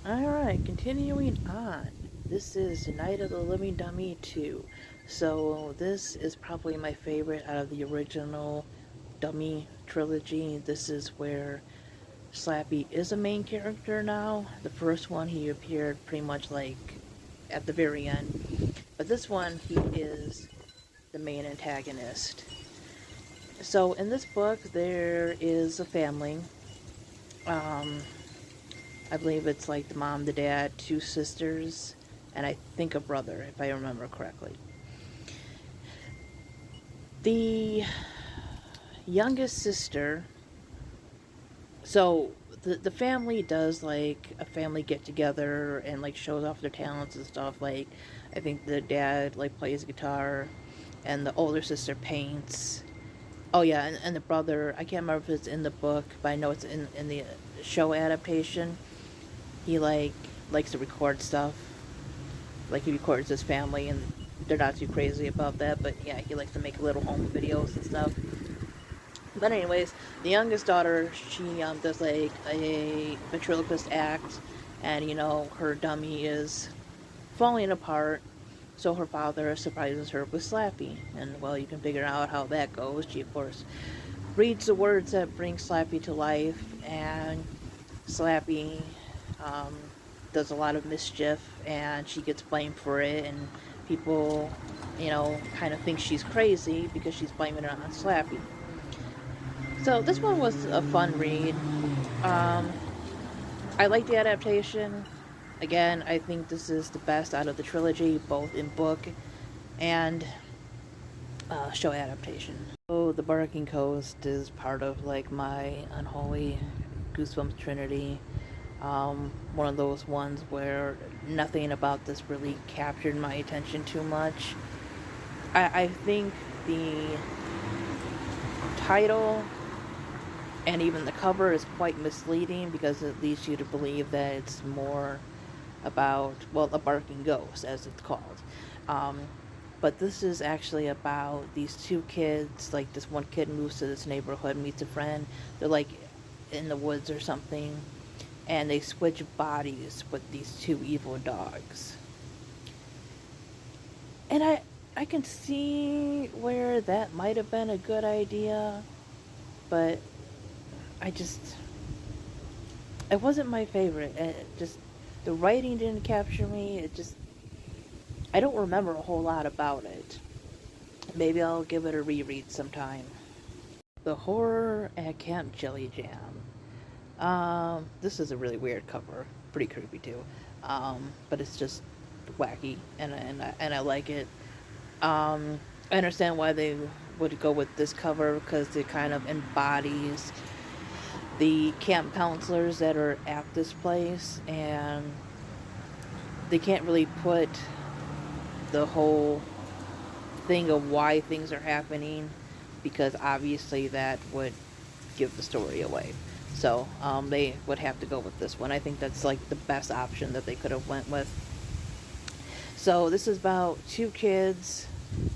Alright, continuing on. This is Night of the Living Dummy 2. So, this is probably my favorite out of the original Dummy trilogy. This is where Slappy is a main character now. The first one, he appeared pretty much like at the very end. But this one, he is the main antagonist. So, in this book, there is a family. Um, I believe it's like the mom, the dad, two sisters, and I think a brother, if I remember correctly. The youngest sister, so the family does like a family get together and like shows off their talents and stuff. Like, I think the dad like plays guitar, and the older sister paints. Oh yeah, and the brother, I can't remember if it's in the book, but I know it's in the show adaptation. He likes to record stuff. Like, he records his family, and they're not too crazy about that, but yeah, he likes to make little home videos and stuff. But anyways, the youngest daughter, she does like a ventriloquist act, and her dummy is falling apart. So her father surprises her with Slappy, and well, you can figure out how that goes. She of course reads the words that bring Slappy to life, and Slappy um, does a lot of mischief, and she gets blamed for it, and people, kind of think she's crazy because she's blaming it on Slappy. So this one was a fun read. Um, I like the adaptation. Again, I think this is the best out of the trilogy, both in book and show adaptation. So the Barking Coast is part of like my unholy Goosebumps trinity. One of those ones where nothing about this really captured my attention too much. I think the title and even the cover is quite misleading because it leads you to believe that it's more about, well, a barking ghost, as it's called. Um, but this is actually about these two kids. Like, this one kid moves to this neighborhood, meets a friend. They're like in the woods or something, and they switch bodies with these two evil dogs. And I can see where that might have been a good idea, but I just, it wasn't my favorite. The writing didn't capture me. I don't remember a whole lot about it. Maybe I'll give it a reread sometime. The Horror at Camp Jelly Jam. This is a really weird cover. Pretty creepy too. But it's just wacky, and I like it. I understand why they would go with this cover because it kind of embodies the camp counselors that are at this place, and they can't really put the whole thing of why things are happening because obviously that would give the story away. So they would have to go with this one. I think that's like the best option that they could have went with. So this is about two kids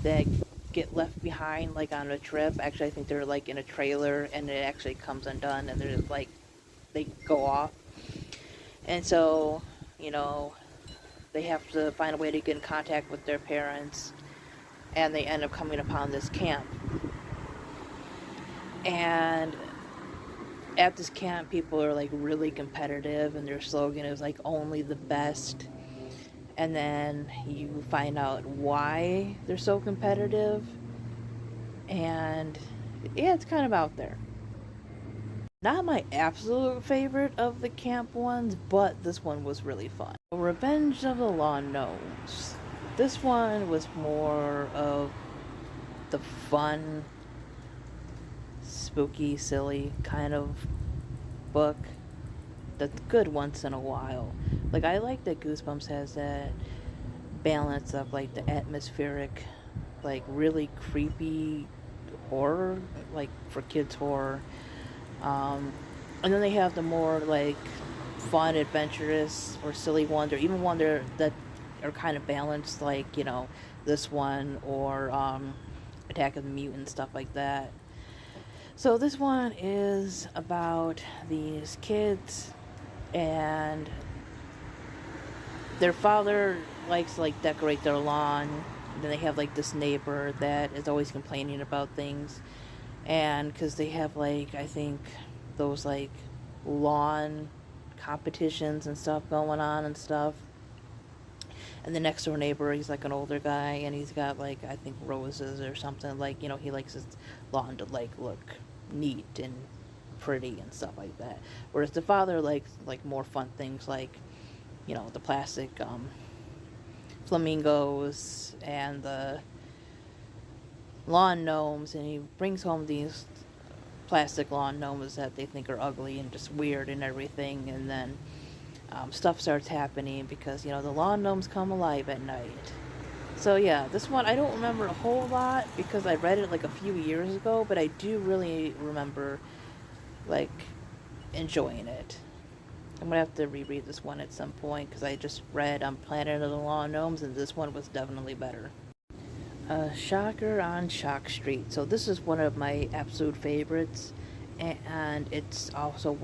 that get left behind like on a trip. Actually, I think they're like in a trailer, and it actually comes undone, and they're like, they go off. And so, you know, they have to find a way to get in contact with their parents, and they end up coming upon this camp. And at this camp, people are like really competitive, and their slogan is like only the best. And then you find out why they're so competitive, and yeah, it's kind of out there. Not my absolute favorite of the camp ones, but this one was really fun. Revenge of the Lawn Gnomes. This one was more of the fun, spooky, silly kind of book that's good once in a while. Like, I like that Goosebumps has that balance of like the atmospheric, like really creepy horror, like for kids horror. And then they have the more like fun, adventurous, or silly ones, or even one that are kind of balanced, like this one or Attack of the Mutants, stuff like that. So this one is about these kids. and their father likes to like decorate their lawn. And then they have like this neighbor that is always complaining about things, and because they have like, I think those like lawn competitions and stuff going on and stuff. And the next door neighbor, he's like an older guy, and he's got like, I think roses or something, like, you know, he likes his lawn to like look neat and pretty and stuff like that. Whereas the father likes like more fun things, like, you know, the plastic flamingos and the lawn gnomes, and he brings home these plastic lawn gnomes that they think are ugly and just weird and everything. And then stuff starts happening because, you know, the lawn gnomes come alive at night. So yeah, this one I don't remember a whole lot because I read it like a few years ago, but I do really remember like enjoying it. I'm gonna have to reread this one at some point because I just read Planet of the Lawn Gnomes, and this one was definitely better. Shocker on Shock Street. So this is one of my absolute favorites, and it's also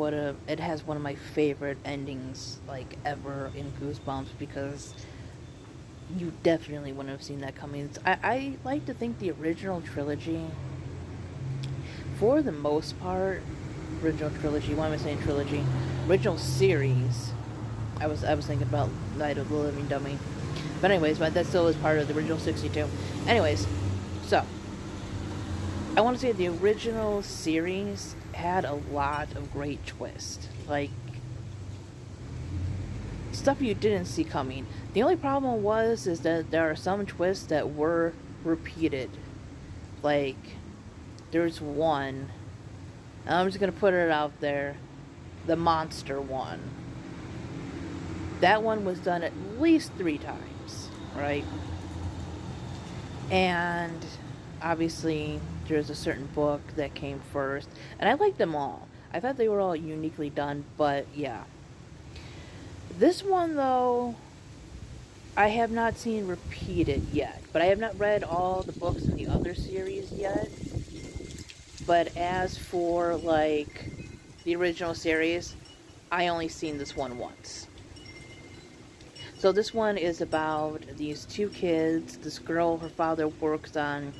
it has one of my favorite endings like ever in Goosebumps, because you definitely wouldn't have seen that coming. I like to think the original trilogy, for the most part, original trilogy. Why am I saying trilogy? Original series. I was thinking about Night of the Living Dummy, but anyways, but that still is part of the original 62. Anyways, so I want to say the original series had a lot of great twists, like stuff you didn't see coming. The only problem is that there are some twists that were repeated. Like there's one, and I'm just gonna put it out there, the monster one. That one was done at least 3 times, right? And obviously there's a certain book that came first, and I liked them all. I thought they were all uniquely done, but yeah. This one, though, I have not seen repeated yet, but I have not read all the books in the other series yet. But as for like the original series, I only seen this one once. So this one is about these 2 kids. This girl, her father works on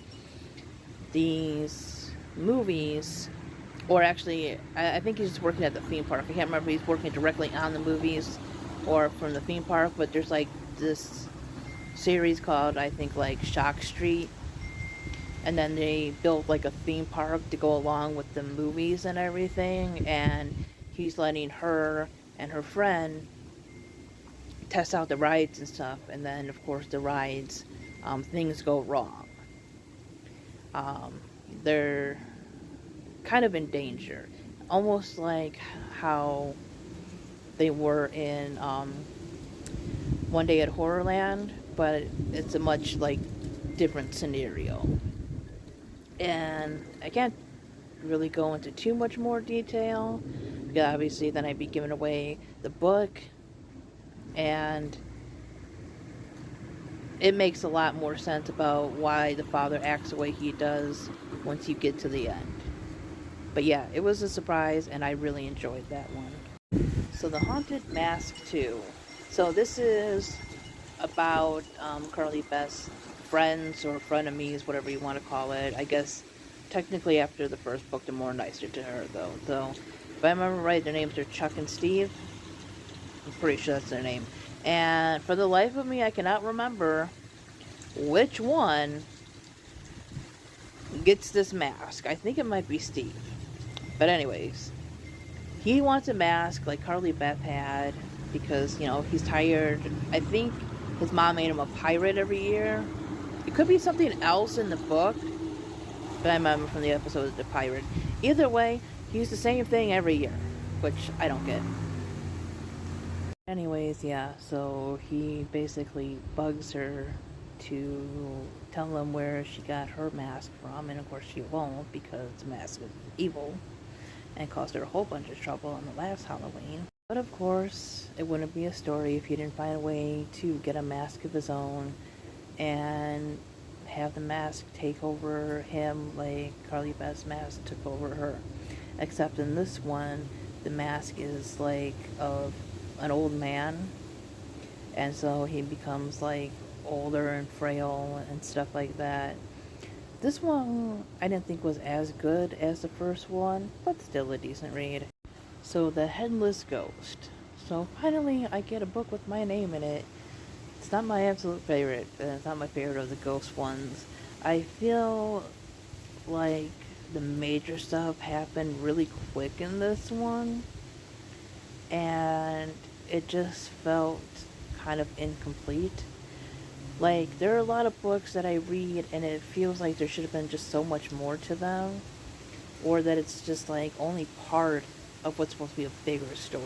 these movies, or actually, I think he's just working at the theme park. I can't remember if he's working directly on the movies or from the theme park, but there's like this series called, I think, like Shock Street, and then they built like a theme park to go along with the movies and everything, and he's letting her and her friend test out the rides and stuff, and then of course the rides, things go wrong. They're kind of in danger, almost like how they were in One Day at Horrorland, but it's a much like different scenario. And I can't really go into too much more detail because obviously then I'd be giving away the book, and it makes a lot more sense about why the father acts the way he does once you get to the end. But yeah, it was a surprise, and I really enjoyed that one. So the Haunted Mask 2. So this is about Carly Beth's friends or frenemies, whatever you want to call it. I guess technically after the first book, they're more nicer to her, though. So if I remember right, their names are Chuck and Steve. I'm pretty sure that's their name. And for the life of me, I cannot remember which one gets this mask. I think it might be Steve. But anyways, he wants a mask like Carly Beth had because, you know, he's tired. I think his mom made him a pirate every year. It could be something else in the book, but I remember from the episode of the pirate. Either way, he's the same thing every year, which I don't get. Anyways, yeah, so he basically bugs her to tell him where she got her mask from, and of course she won't because the mask is evil and caused her a whole bunch of trouble on the last Halloween. But of course, it wouldn't be a story if he didn't find a way to get a mask of his own and have the mask take over him like Carly Beth's mask took over her. Except in this one, the mask is like of an old man, and so he becomes like older and frail and stuff like that. This one I didn't think was as good as the first one, but still a decent read. So, The Headless Ghost. So finally I get a book with my name in it. It's not my absolute favorite, and it's not my favorite of the ghost ones. I feel like the major stuff happened really quick in this one, and it just felt kind of incomplete. Like, there are a lot of books that I read and it feels like there should have been just so much more to them, or that it's just like only part of what's supposed to be a bigger story.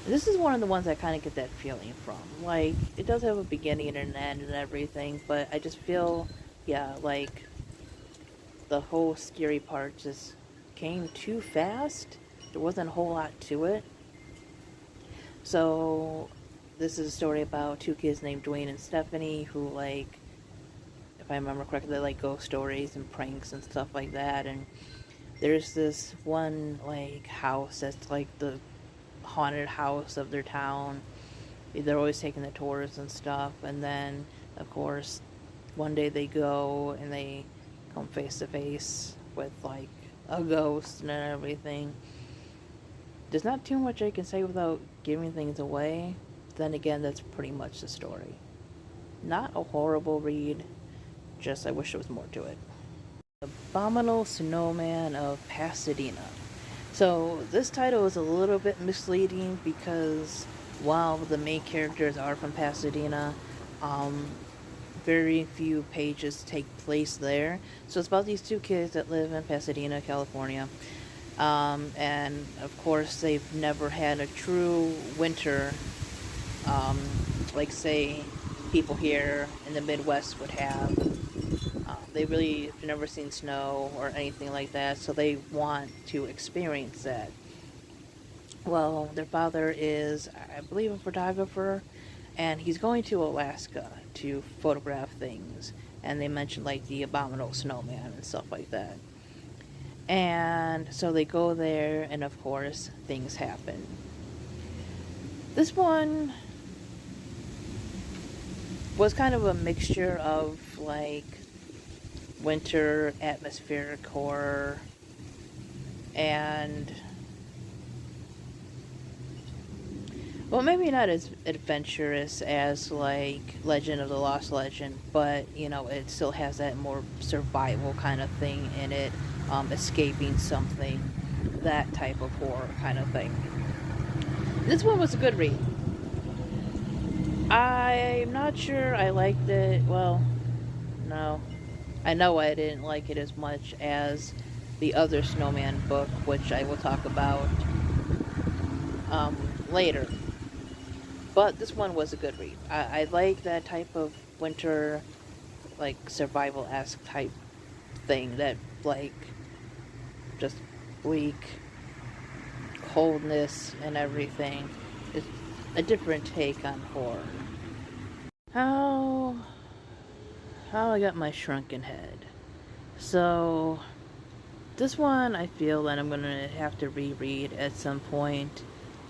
This is one of the ones I kind of get that feeling from. Like, it does have a beginning and an end and everything, but I just feel, yeah, like the whole scary part just came too fast. There wasn't a whole lot to it. So, this is a story about two kids named Dwayne and Stephanie who, like, if I remember correctly, they like ghost stories and pranks and stuff like that. And there's this one, like, house that's like the haunted house of their town. They're always taking the tours and stuff. And then, of course, one day they go and they come face to face with, like, a ghost and everything. There's not too much I can say without giving things away. Then again, that's pretty much the story. Not a horrible read, just I wish there was more to it. Abominable Snowman of Pasadena. So this title is a little bit misleading because while the main characters are from Pasadena, very few pages take place there. So it's about these two kids that live in Pasadena, California. And of course, they've never had a true winter, like, say, people here in the Midwest would have. They really have never seen snow or anything like that, so they want to experience that. Well, their father is, I believe, a photographer, and he's going to Alaska to photograph things. And they mentioned, like, the abominable snowman and stuff like that. And so they go there, and of course, things happen. This one was kind of a mixture of, like, winter atmospheric horror and, well, maybe not as adventurous as, like, Legend of the Lost Legend, but, you know, it still has that more survival kind of thing in it, escaping something, that type of horror kind of thing. This one was a good read. I'm not sure I liked it. Well, no. I know I didn't like it as much as the other Snowman book, which I will talk about later. But this one was a good read. I like that type of winter, like, survival-esque type thing. That, like, just bleak coldness and everything. It's a different take on horror. How I got my shrunken head. So this one I feel that I'm gonna have to reread at some point.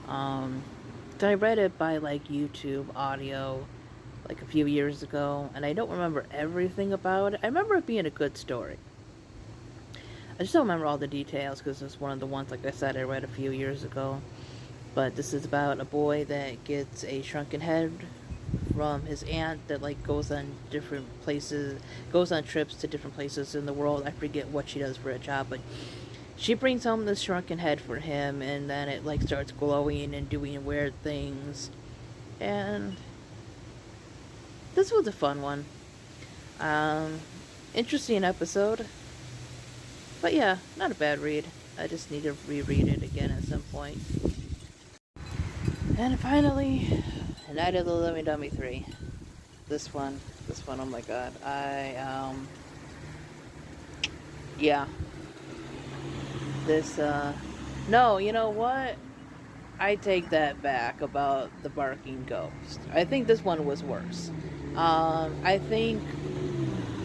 I read it by, like, YouTube audio like a few years ago, and I don't remember everything about it. I remember it being a good story. I just don't remember all the details because it's one of the ones, like I said, I read a few years ago. But this is about a boy that gets a shrunken head from his aunt that, like, goes on different places, goes on trips to different places in the world. I forget what she does for a job, but she brings home this shrunken head for him, and then it, like, starts glowing and doing weird things. And this was a fun one. Interesting episode. But yeah, not a bad read. I just need to reread it again at some point. And finally, Night of the Living Dummy 3. This one, oh my god. Yeah. This, no, you know what? I take that back about the barking ghost. I think this one was worse. I think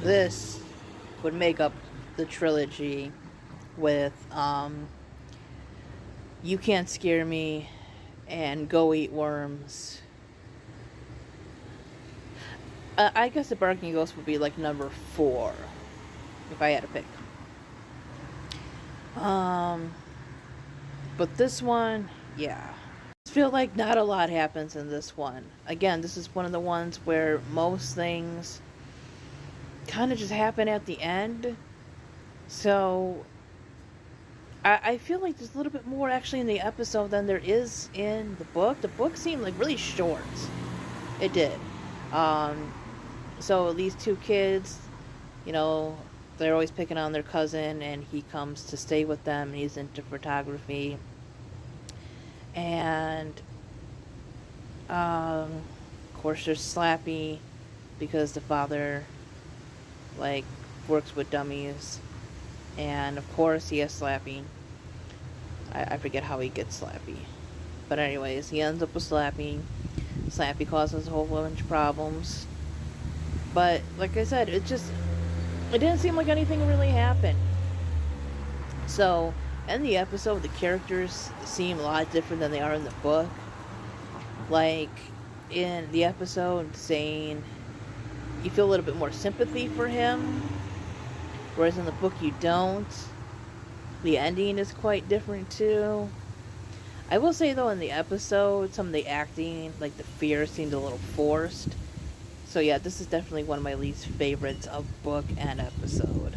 this would make up the trilogy with, You Can't Scare Me, and Go Eat Worms. I guess The Barking Ghost would be like number 4 if I had to pick. But this one, yeah. I feel like not a lot happens in this one. Again, this is one of the ones where most things kind of just happen at the end. So I feel like there's a little bit more actually in the episode than there is in the book. The book seemed like really short. It did. So these two kids, you know, they're always picking on their cousin, and he comes to stay with them, and he's into photography. And, of course, there's Slappy, because the father, like, works with dummies. And, of course, he has Slappy. I forget how he gets Slappy. But anyways, he ends up with Slappy. Slappy causes a whole bunch of problems. But, like I said, it didn't seem like anything really happened. So, in the episode, the characters seem a lot different than they are in the book. Like, in the episode, Zane, you feel a little bit more sympathy for him, whereas in the book you don't. The ending is quite different, too. I will say, though, in the episode, some of the acting, like the fear, seemed a little forced. So yeah, this is definitely one of my least favorites of book and episode.